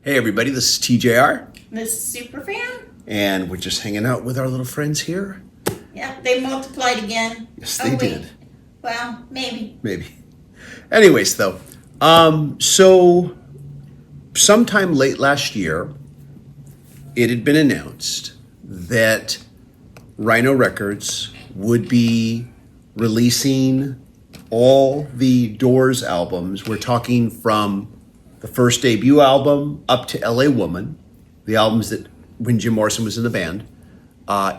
Hey everybody, this is TJR. This Superfan? And we're just hanging out with our little friends here. Yeah, they multiplied again. Yes, they did. Well, maybe. Maybe. Anyways, though, so sometime late last year, it had been announced that Rhino Records would be releasing all the Doors albums. We're talking from the first debut album up to LA Woman, the albums that when Jim Morrison was in the band,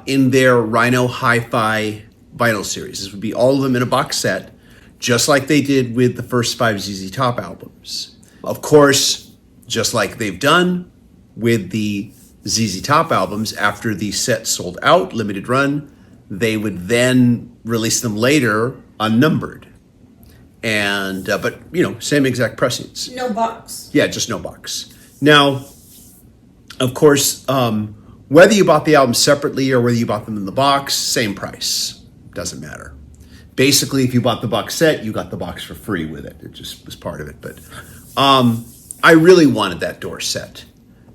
in their Rhino Hi-Fi vinyl series. This would be all of them in a box set, just like they did with the first 5 ZZ Top albums. Of course, just like they've done with the ZZ Top albums, after the set sold out, limited run, they would then release them later unnumbered. And but same exact pressings. No box. Yeah, just no box. Now, of course, whether you bought the albums separately or whether you bought them in the box, same price. Doesn't matter. Basically, if you bought the box set, you got the box for free with it. It just was part of it. But I really wanted that Door set.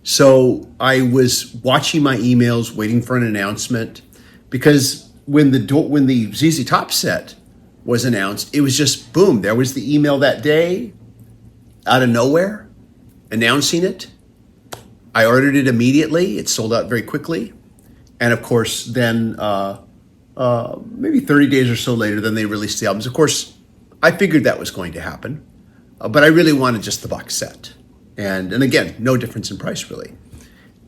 So I was watching my emails, waiting for an announcement, because when the ZZ Top set was announced, it was just boom. There was the email that day, out of nowhere, announcing it. I ordered it immediately. It sold out very quickly, and of course, then maybe 30 days or so later, then they released the albums. Of course, I figured that was going to happen, but I really wanted just the box set, and again, no difference in price really.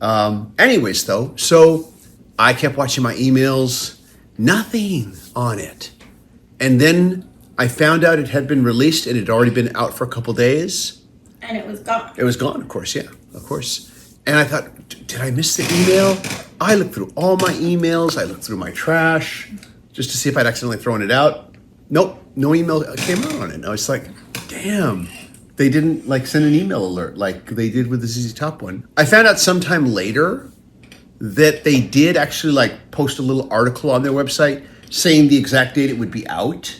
Anyways, though, so I kept watching my emails, nothing on it. And then I found out it had been released and it had already been out for a couple days. And it was gone. It was gone, of course, yeah, of course. And I thought, did I miss the email? I looked through all my emails. I looked through my trash just to see if I'd accidentally thrown it out. Nope, no email came out on it. And I was like, damn, they didn't send an email alert like they did with the ZZ Top one. I found out sometime later that they did actually post a little article on their website saying the exact date it would be out.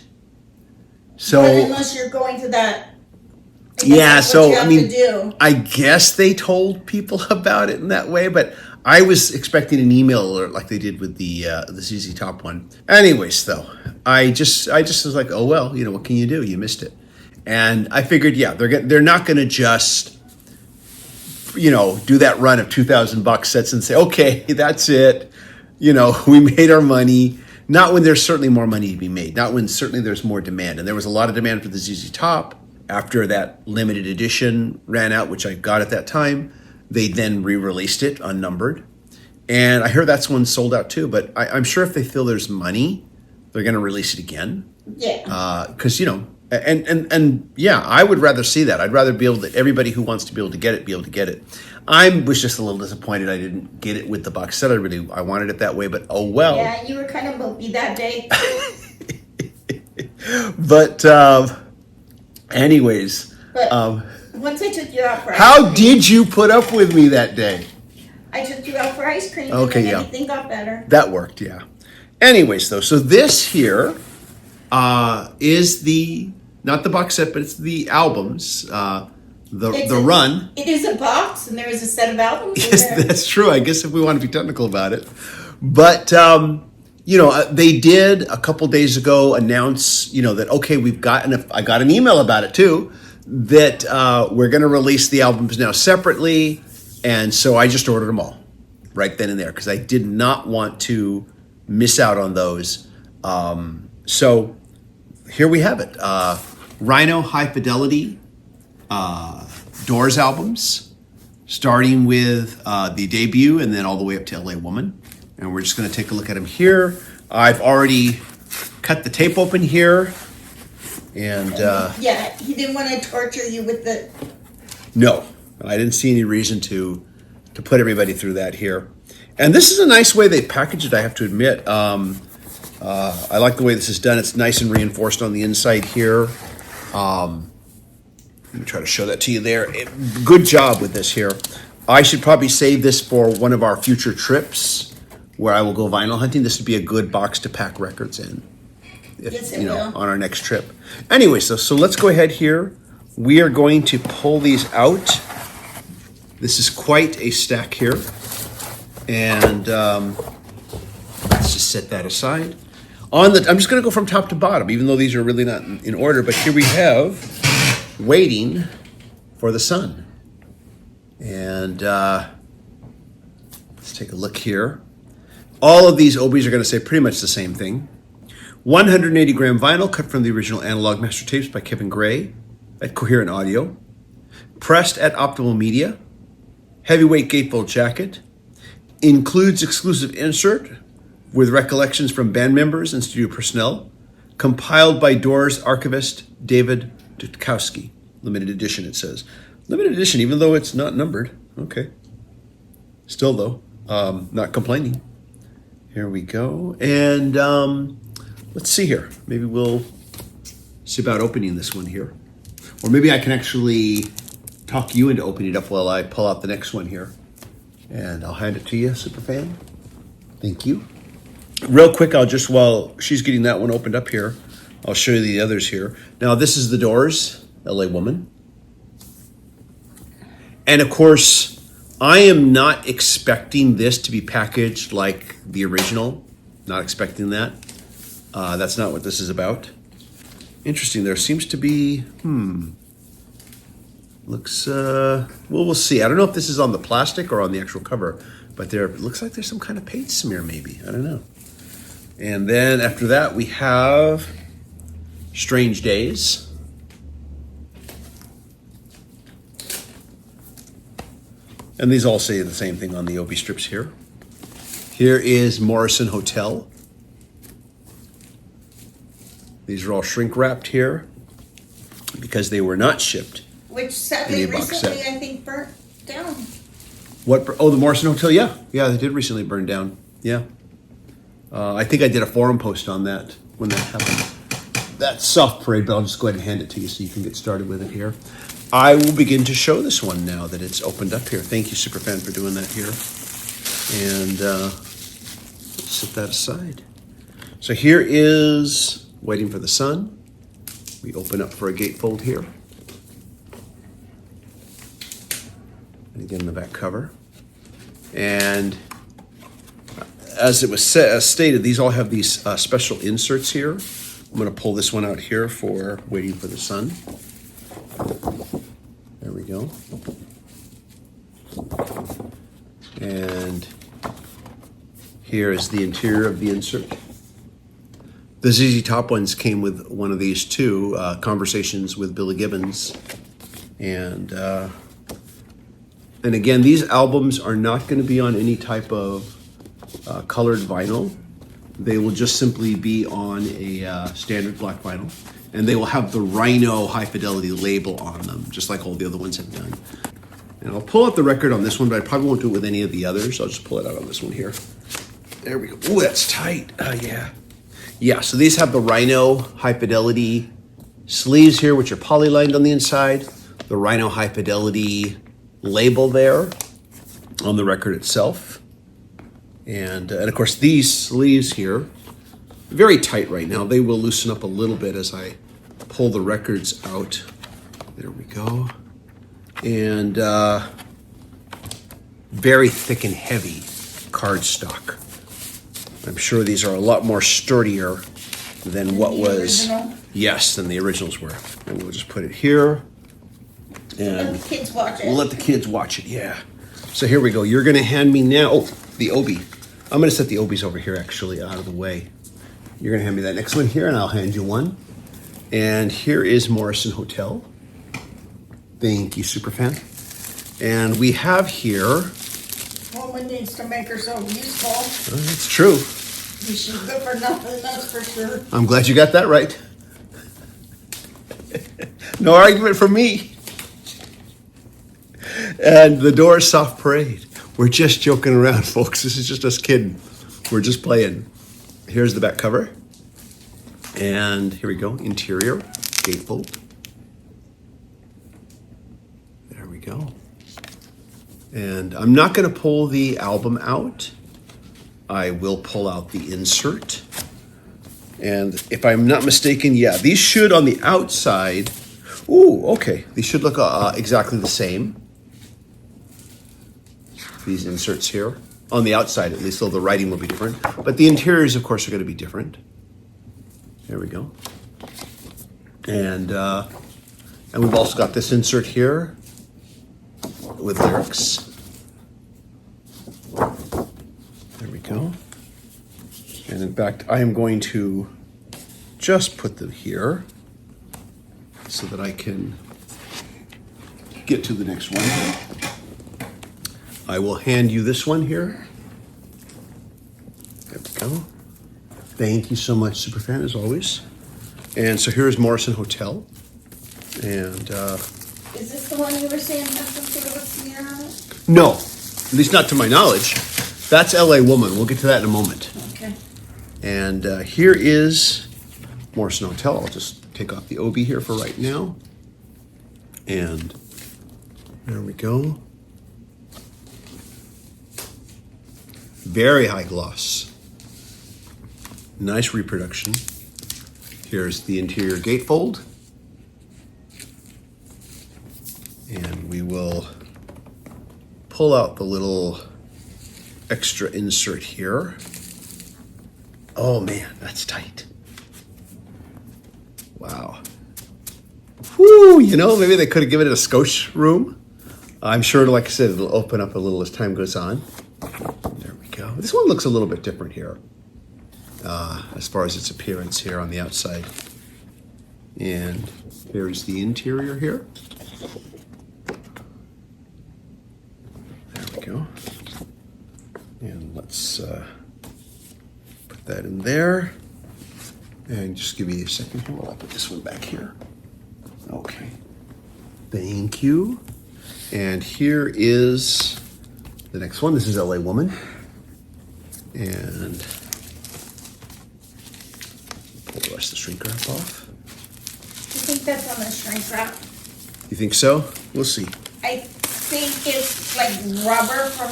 So but unless you're going to that, yeah. So I guess they told people about it in that way, but I was expecting an email alert like they did with the ZZ Top one. Anyways, though, I just was like, oh well, what can you do? You missed it, and I figured, yeah, they're not going to just do that run of $2,000 sets and say, okay, that's it. We made our money. Not when there's certainly more money to be made. Not when certainly there's more demand. And there was a lot of demand for the ZZ Top after that limited edition ran out, which I got at that time. They then re-released it unnumbered. And I heard that's one sold out too. But I'm sure if they feel there's money, they're going to release it again. Yeah. Because, and yeah, I would rather see that. I'd rather be able to, everybody who wants to be able to get it, be able to get it. I was just a little disappointed I didn't get it with the box set. I wanted it that way, but oh well. Yeah, you were kind of mopey that day. But anyways. But once I took you out for how did you put up with me that day? I took you out for ice cream okay, and yeah. everything got better. That worked, yeah. Anyways, though, so this here is not the box set, but it's the albums. The run. It is a box, and there is a set of albums. Yes, that's true. I guess if we want to be technical about it, but they did a couple days ago announce, that okay, we've gotten. I got an email about it too, that we're going to release the albums now separately, and so I just ordered them all right then and there because I did not want to miss out on those. So here we have it. Rhino Hi-Fidelity Doors albums, starting with the debut and then all the way up to LA Woman. And we're just going to take a look at them here. I've already cut the tape open here. And yeah, he didn't want to torture you with the... No, I didn't see any reason to put everybody through that here. And this is a nice way they package it, I have to admit. I like the way this is done. It's nice and reinforced on the inside here. Let me try to show that to you there. Good job with this here. I should probably save this for one of our future trips where I will go vinyl hunting. This would be a good box to pack records in. Yes, it will. On our next trip. Anyway, so let's go ahead here. We are going to pull these out This is quite a stack here. And let's just set that aside. I'm just going to go from top to bottom, even though these are really not in order. But here we have Waiting for the Sun. And let's take a look here. All of these obies are going to say pretty much the same thing. 180 gram vinyl cut from the original analog master tapes by Kevin Gray at Coherent Audio. Pressed at Optimal Media. Heavyweight gatefold jacket. Includes exclusive insert with recollections from band members and studio personnel. Compiled by Doors archivist David Dutkowski. Limited edition, it says. Limited edition, even though it's not numbered. Okay. Still, though, not complaining. Here we go. And let's see here. Maybe we'll see about opening this one here. Or maybe I can actually talk you into opening it up while I pull out the next one here. And I'll hand it to you, Superfan. Thank you. Real quick, while she's getting that one opened up here, I'll show you the others here. Now, this is the Doors, LA Woman. And of course, I am not expecting this to be packaged like the original. Not expecting that. That's not what this is about. Interesting. There seems to be, looks, well, we'll see. I don't know if this is on the plastic or on the actual cover, but it looks like there's some kind of paint smear maybe. I don't know. And then after that, we have Strange Days. And these all say the same thing on the obi strips here. Here is Morrison Hotel. These are all shrink wrapped here because they were not shipped. Which sadly in a box recently, set. I think, burnt down. What? Oh, the Morrison Hotel. Yeah, they did recently burn down. Yeah, I think I did a forum post on that when that happened. That's Soft Parade, but I'll just go ahead and hand it to you so you can get started with it here. I will begin to show this one now that it's opened up here. Thank you, Superfan, for doing that here. And let's set that aside. So here is Waiting for the Sun. We open up for a gatefold here. And again, the back cover. And as it was stated, these all have these special inserts here. I'm going to pull this one out here for Waiting for the Sun. There we go. And here is the interior of the insert. The ZZ Top ones came with one of these too, Conversations with Billy Gibbons. And again, these albums are not going to be on any type of colored vinyl. They will just simply be on a standard black vinyl. And they will have the Rhino Hi-Fidelity label on them, just like all the other ones have done. And I'll pull out the record on this one, but I probably won't do it with any of the others. I'll just pull it out on this one here. There we go. Ooh, that's tight. Yeah. Yeah, so these have the Rhino Hi-Fidelity sleeves here, which are poly-lined on the inside. The Rhino Hi-Fidelity label there on the record itself. And of course, these sleeves here, very tight right now. They will loosen up a little bit as I pull the records out. There we go. And very thick and heavy cardstock. I'm sure these are a lot more sturdier than what was, yes, than the originals were. And we'll just put it here. And Let the kids watch it. we'll let the kids watch it, yeah. So here we go. You're going to hand me now, the obi. I'm going to set the obies over here, actually, out of the way. You're going to hand me that next one here, and I'll hand you one. And here is Morrison Hotel. Thank you, Superfan. And we have here... Woman needs to make herself useful. That's true. She's good for nothing, that's for sure. I'm glad you got that right. No argument from me. And the Doors Soft Parade. We're just joking around, folks. This is just us kidding. We're just playing. Here's the back cover. And here we go. Interior. Gatefold. There we go. And I'm not going to pull the album out. I will pull out the insert. And if I'm not mistaken, yeah, these should on the outside. Ooh, okay. These should look exactly the same. these inserts here. On the outside, at least, though the writing will be different. But the interiors, of course, are going to be different. There we go. And we've also got this insert here with lyrics. There we go. And in fact, I am going to just put them here so that I can get to the next one. I will hand you this one here. There we go. Thank you so much, Superfan, as always. And so here's Morrison Hotel. And Is this the one you were saying has some sort of a smear on it? no, at least not to my knowledge. That's LA Woman. We'll get to that in a moment. Okay. And here is Morrison Hotel. I'll just take off the OB here for right now. And there we go. Very high gloss. Nice reproduction. Here's the interior gatefold. And we will pull out the little extra insert here. Oh man, that's tight. Wow. Whew, you know, maybe they could have given it a scotch room. I'm sure, like I said, it'll open up a little as time goes on. There we go. This one looks a little bit different here, as far as its appearance here on the outside. And here's the interior here. There we go. And let's put that in there. And just give me a second here while I put this one back here. Okay. Thank you. And here is the next one. This is LA Woman. And pull the rest of the shrink wrap off. I think that's on the shrink wrap. You think so? We'll see. I think it's like rubber from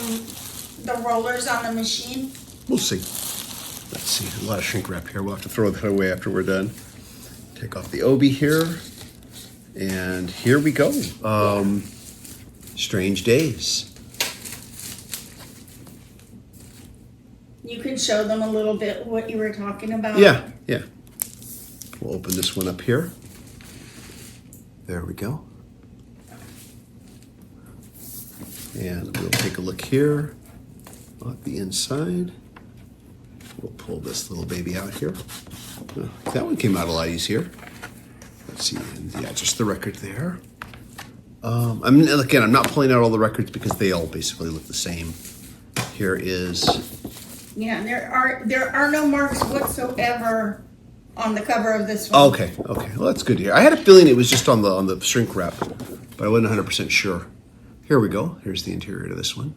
the rollers on the machine. We'll see. Let's see. A lot of shrink wrap here. We'll have to throw that away after we're done. Take off the OB here. And here we go. Strange Days. You can show them a little bit what you were talking about. Yeah, yeah. We'll open this one up here. There we go. And we'll take a look here at the inside. We'll pull this little baby out here. Oh, that one came out a lot easier. Let's see, and yeah, just the record there. I'm not pulling out all the records because they all basically look the same. Here is. Yeah, there are no marks whatsoever on the cover of this one. Okay. Well, that's good to hear. I had a feeling it was just on the shrink wrap, but I wasn't 100% sure. Here we go. Here's the interior to this one.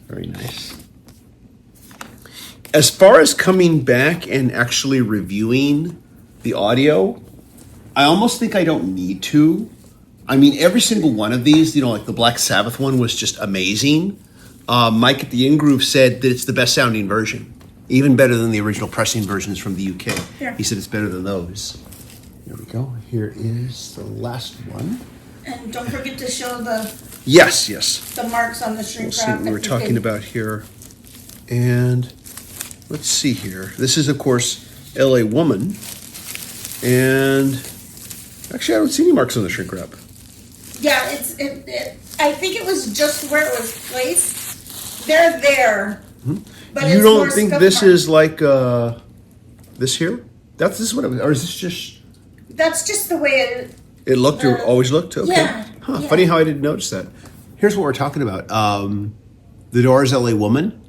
Very nice. As far as coming back and actually reviewing the audio, I almost think I don't need to. I mean, every single one of these, like the Black Sabbath one was just amazing. Mike at the In-Groove said that it's the best sounding version, even better than the original pressing versions from the UK. Here. He said it's better than those. There we go. Here is the last one. And don't forget to show the Yes. the marks on the shrink We'll see wrap. what we were if you talking can- about here. And let's see here. This is, of course, LA Woman. And actually, I don't see any marks on the shrink wrap. Yeah, I think it was just where it was placed. They're there. But You it's don't more think scuff this marks. is like this here? This is what it was, or is this just That's just the way it looked or always looked? Okay. yeah, Huh, yeah. funny how I didn't notice that. Here's what we're talking about. The Doors LA Woman.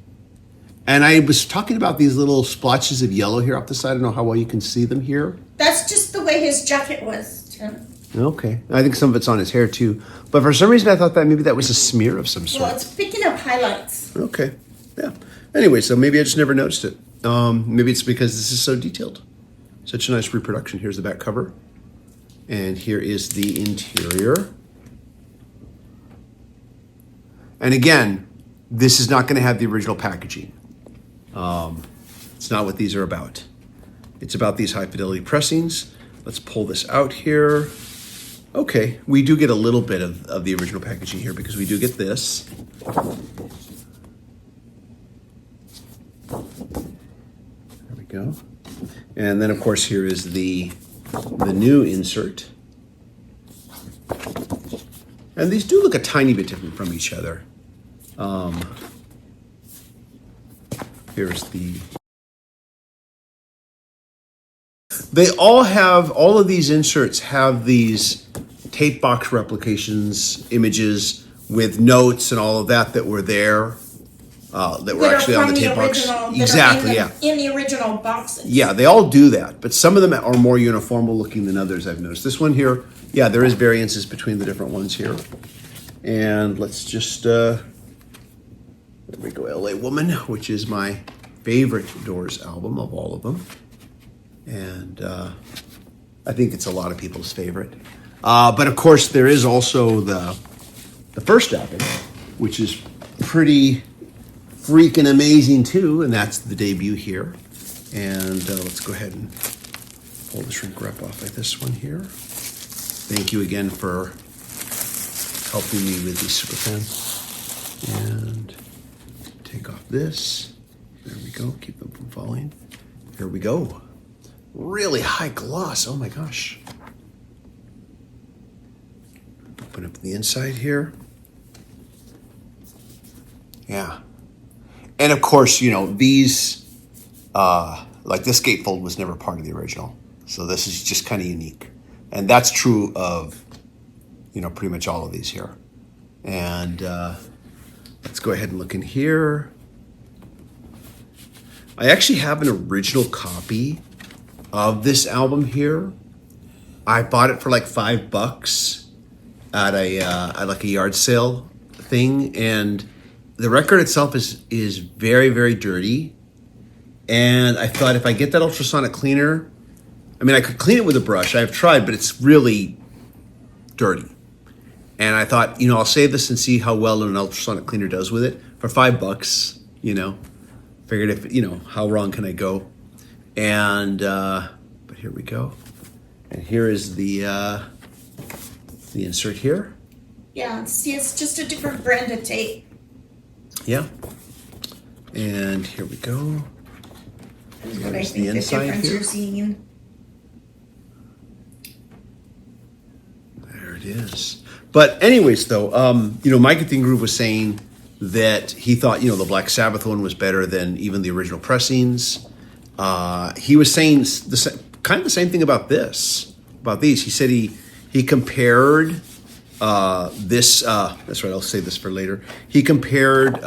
And I was talking about these little splotches of yellow here off the side. I don't know how well you can see them here. That's just the way his jacket was, Tim. Okay. I think some of it's on his hair too. But for some reason I thought that maybe that was a smear of some sort. Well, it's picking up highlights. Okay. Yeah. Anyway, so maybe I just never noticed it. Maybe it's because this is so detailed. Such a nice reproduction. Here's the back cover. And here is the interior. And again, this is not going to have the original packaging. It's not what these are about. It's about these high fidelity pressings. Let's pull this out here. Okay, we do get a little bit of the original packaging here because we do get this. There we go. And then, of course, here is the new insert. And these do look a tiny bit different from each other. Here's the... They all have, all of these inserts have these tape box replications, images with notes and all of that were there, that were actually on the tape box. Exactly, yeah. In the original boxes. Yeah, they all do that, but some of them are more uniform looking than others, I've noticed. This one here, yeah, there is variances between the different ones here. And let's just, there we go, LA Woman, which is my favorite Doors album of all of them. And I think it's a lot of people's favorite. But of course, there is also the first album, which is pretty freaking amazing too, and that's the debut here. And let's go ahead and pull the shrink wrap off like this one here. Thank you again for helping me with these super pens. And take off this. There we go. Keep them from falling. Here we go. Really high gloss. Oh my gosh. Open up the inside here. Yeah. And of course, you know, these, like this gatefold was never part of the original. So this is just kind of unique. And that's true of, you know, pretty much all of these here. And let's go ahead and look in here. I actually have an original copy of this album here. I bought it for like $5 at at like a yard sale thing, and the record itself is very, very dirty. And I thought if I get that ultrasonic cleaner, I mean, I could clean it with a brush. I've tried, but it's really dirty. And I thought, you know, I'll save this and see how well an ultrasonic cleaner does with it for $5. You know, figured if, you know, how wrong can I go? And but here we go. And here is the insert here. Yeah, see, it's just a different brand of tape. Yeah. And here we go. Is what I Here's think the the inside difference here. you're seeing. There it is. But anyways, though, you know, Mike at the Groove was saying that he thought, you know, the Black Sabbath one was better than even the original pressings. He was saying kind of the same thing about these. He said he compared this. That's right. I'll save this for later. He compared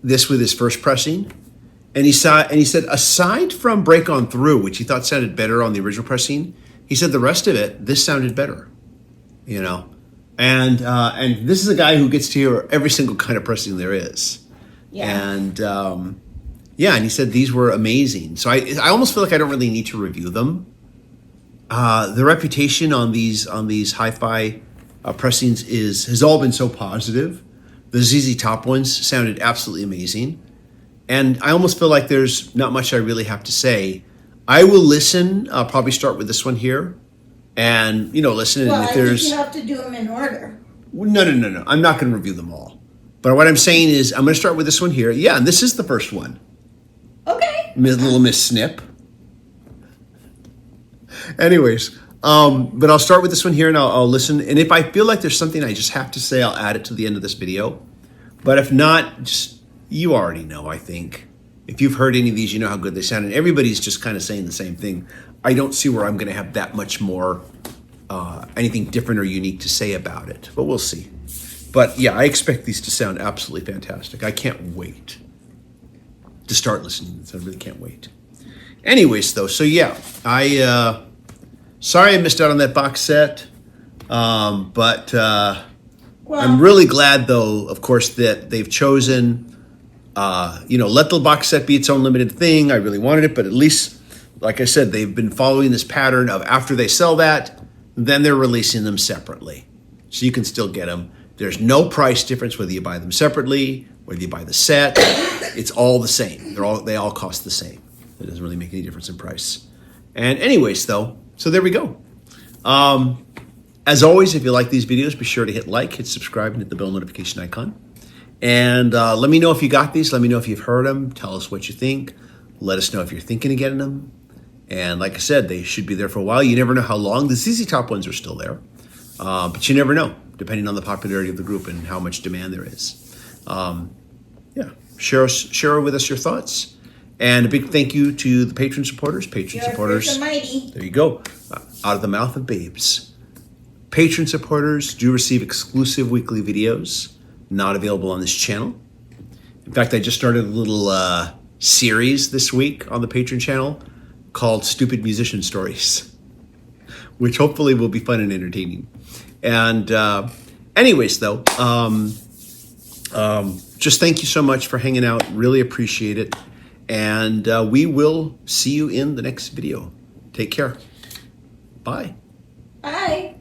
this with his first pressing, and he said aside from Break On Through, which he thought sounded better on the original pressing, he said the rest of it, this sounded better. You know, and this is a guy who gets to hear every single kind of pressing there is. Yeah. And yeah, and he said these were amazing. So I almost feel like I don't really need to review them. The reputation on these hi-fi pressings has all been so positive. The ZZ Top ones sounded absolutely amazing, and I almost feel like there's not much I really have to say. I will listen. I'll probably start with this one here, and you know, listen. Well, and if I think there's you have to do them in order. no, I'm not going to review them all. But what I'm saying is, I'm going to start with this one here. Yeah, and this is the first one. Okay. Little Miss Snip. Anyways, but I'll start with this one here, and I'll listen. And if I feel like there's something I just have to say, I'll add it to the end of this video. But if not, just you already know, I think. If you've heard any of these, you know how good they sound. And everybody's just kind of saying the same thing. I don't see where I'm going to have that much more anything different or unique to say about it. But we'll see. But yeah, I expect these to sound absolutely fantastic. I can't wait to start listening. I really can't wait. Anyways, though, so yeah, sorry I missed out on that box set, but I'm really glad, though, of course, that they've chosen, you know, let the box set be its own limited thing. I really wanted it, but at least, like I said, they've been following this pattern of after they sell that, then they're releasing them separately. So you can still get them. There's no price difference whether you buy them separately, whether you buy the set. It's all the same. They all cost the same. It doesn't really make any difference in price. And anyways, though, so there we go. As always, if you like these videos, be sure to hit like, hit subscribe, and hit the bell notification icon. And let me know if you got these. Let me know if you've heard them. Tell us what you think. Let us know if you're thinking of getting them. And like I said, they should be there for a while. You never know how long. The ZZ Top ones are still there. But you never know, depending on the popularity of the group and how much demand there is. Yeah, share with us your thoughts. And a big thank you to the patron supporters. Patron supporters. Mighty. There you go. Out of the mouth of babes. Patron supporters do receive exclusive weekly videos, not available on this channel. In fact, I just started a little series this week on the Patreon channel called Stupid Musician Stories, which hopefully will be fun and entertaining. And anyways, though, just thank you so much for hanging out. Really appreciate it. And we will see you in the next video. Take care. Bye. Bye.